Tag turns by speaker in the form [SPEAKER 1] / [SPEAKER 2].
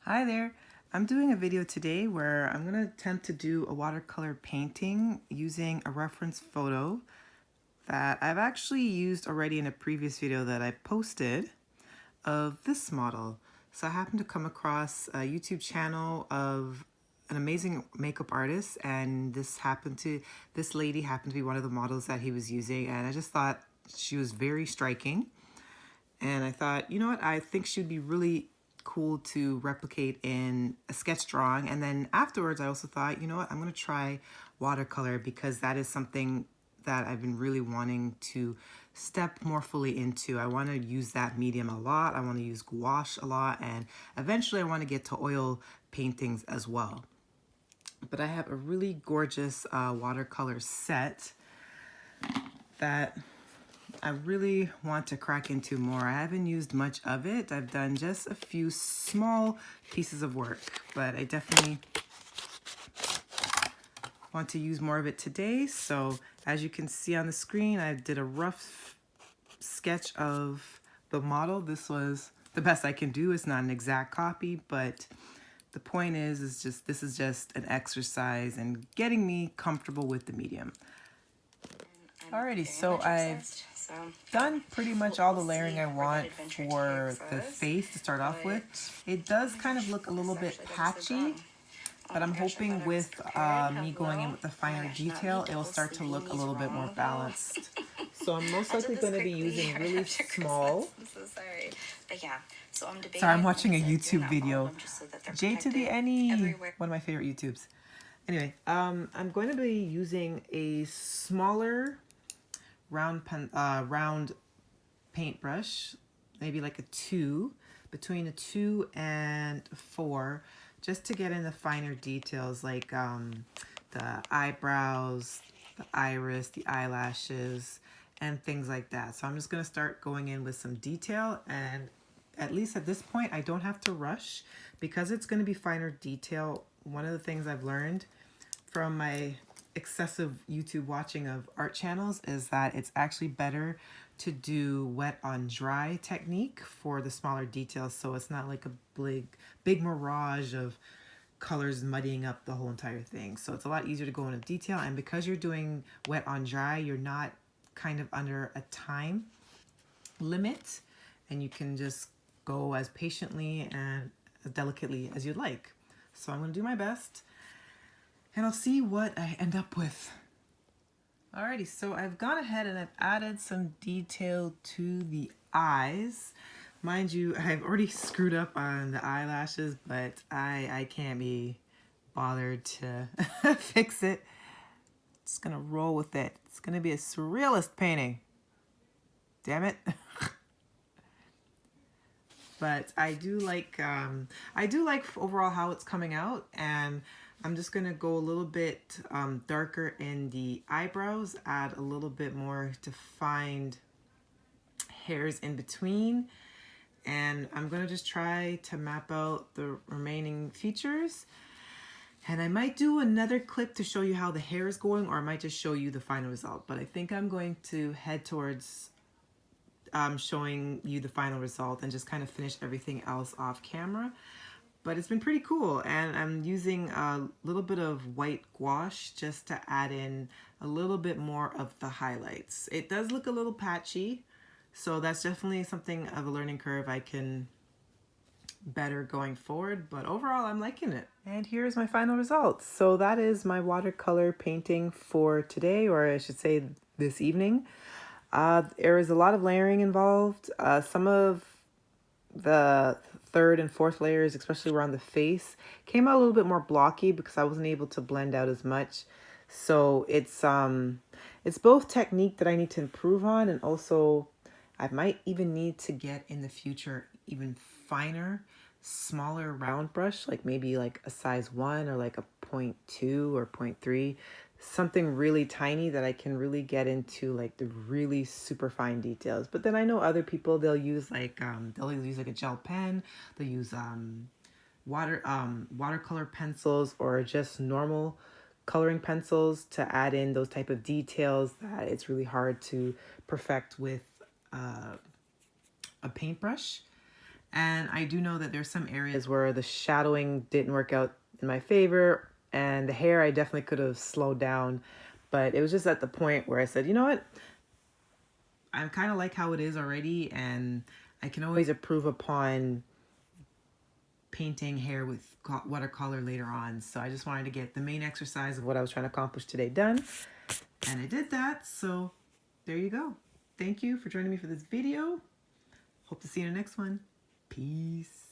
[SPEAKER 1] Hi there. I'm doing a video today where I'm going to attempt to do a watercolor painting using a reference photo that I've actually used already in a previous video that I posted of this model. So I happened to come across a YouTube channel of an amazing makeup artist, and this lady happened to be one of the models that he was using, and I just thought she was very striking. And I thought, you know what, I think she'd be really cool to replicate in a sketch drawing. And then afterwards, I also thought, you know what, I'm going to try watercolor because that is something that I've been really wanting to step more fully into. I want to use that medium a lot. I want to use gouache a lot. And eventually I want to get to oil paintings as well. But I have a really gorgeous watercolor set that I really want to crack into more. I haven't used much of it. I've done just a few small pieces of work, but I definitely want to use more of it today. So as you can see on the screen, I did a rough sketch of the model. This was the best I can do. It's not an exact copy, but the point is this is just an exercise in getting me comfortable with the medium. Alrighty, so I've done pretty much all the layering I want for the face to start off with. It does kind of look a little bit patchy, but I'm hoping with me going in with the finer detail, it'll start to look a little bit more balanced. So I'm most likely going to be using really small. Sorry, I'm watching a YouTube video. J to the N-E, one of my favorite YouTubes. Anyway, I'm going to be using a smaller round paintbrush, maybe like a 2, between a 2 and 4, just to get in the finer details like the eyebrows, the iris, the eyelashes, and things like that. So I'm just going to start going in with some detail, and at least at this point I don't have to rush because it's going to be finer detail. One of the things I've learned from my excessive YouTube watching of art channels is that it's actually better to do wet on dry technique for the smaller details, so it's not like a big mirage of colors muddying up the whole entire thing. So it's a lot easier to go into detail, and because you're doing wet on dry, you're not kind of under a time limit, and you can just go as patiently and as delicately as you'd like. So I'm going to do my best, and I'll see what I end up with. Alrighty, so I've gone ahead and I've added some detail to the eyes. Mind you, I've already screwed up on the eyelashes, but I can't be bothered to fix it. Just gonna roll with it. It's gonna be a surrealist painting. Damn it. But I do like overall how it's coming out, and I'm just gonna go a little bit darker in the eyebrows, add a little bit more defined hairs in between, and I'm gonna just try to map out the remaining features. And I might do another clip to show you how the hair is going, or I might just show you the final result. But I think I'm going to head towards showing you the final result and just kind of finish everything else off camera. But it's been pretty cool, and I'm using a little bit of white gouache just to add in a little bit more of the highlights. It does look a little patchy, so that's definitely something of a learning curve I can better going forward, but overall I'm liking it. And here's my final results. So that is my watercolor painting for today, or I should say this evening. There is a lot of layering involved. Some of the third and fourth layers, especially around the face, came out a little bit more blocky because I wasn't able to blend out as much. So it's both technique that I need to improve on, and also I might even need to get in the future even finer, smaller round brush, like maybe like a size 1 or like a 0.2 or 0.3, something really tiny that I can really get into like the really super fine details. But then I know other people, they'll use like a gel pen, they'll use watercolor pencils or just normal coloring pencils to add in those type of details that it's really hard to perfect with a paintbrush. And I do know that there's some areas where the shadowing didn't work out in my favor, and the hair I definitely could have slowed down, but it was just at the point where I said, you know what, I kind of like how it is already, and I can always improve upon painting hair with watercolor later on. So I just wanted to get the main exercise of what I was trying to accomplish today done, and I did that. So there you go. Thank you for joining me for this video. Hope to see you in the next one. Peace.